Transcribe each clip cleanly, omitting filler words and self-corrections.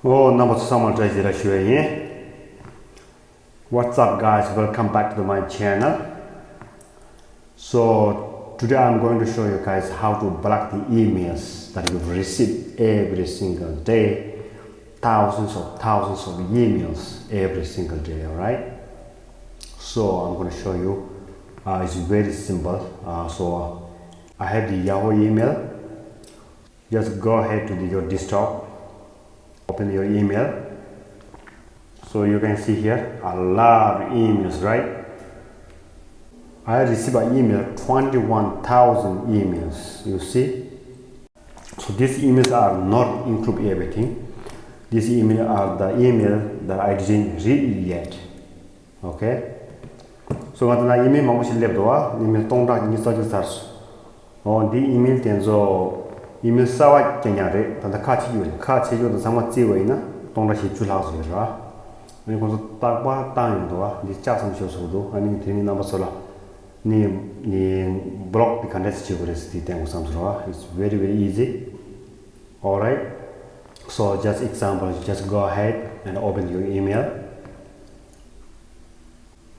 Oh, number someone tries to show you. What's up, guys? Welcome back to my channel. So today I'm going to show you guys how to block the emails that you've received every single day. Thousands of emails every single day. All right. So I'm going to show you. It's very simple. So I have the Yahoo email. Just go ahead to your desktop. Open your email. So you can see here a lot of emails, right? I received an email 21,000 emails. You see? So these emails are not include everything. These emails are the email that I didn't read yet. Okay? So when I email mamushi lebdoa email tongda ni sa just on the email tenzo email sawa kenyare tanda khachi yu da sama chi wei na tongda shi chu la so ra ni ko ta ba ta yin do ni cha sam sho so do ani ni na ba so la ni block the content chi gore sti teng sam so ra. It's very easy. All right, so just example, just go ahead and open your email.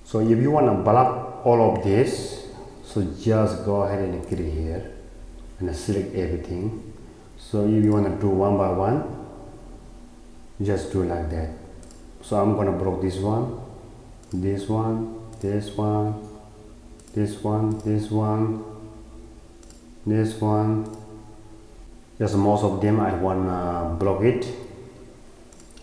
So if you want to block all of this, so just go ahead and click here and select everything. So if you want to do one by one, just do like that. So I'm gonna block this one, this one, this one, this one, this one, this one. Just most of them I wanna block it.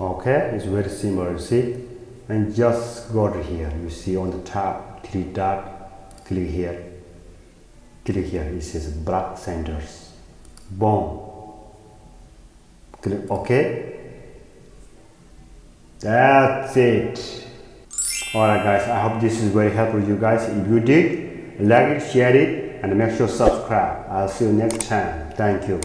Okay, it's very simple, you see. And just go to here. You see on the top, three dot, click here. Click here. It says block senders. Boom. Click OK. That's it. Alright guys, I hope this is very helpful you guys. If you did, like it, share it, and make sure subscribe. I'll see you next time. Thank you.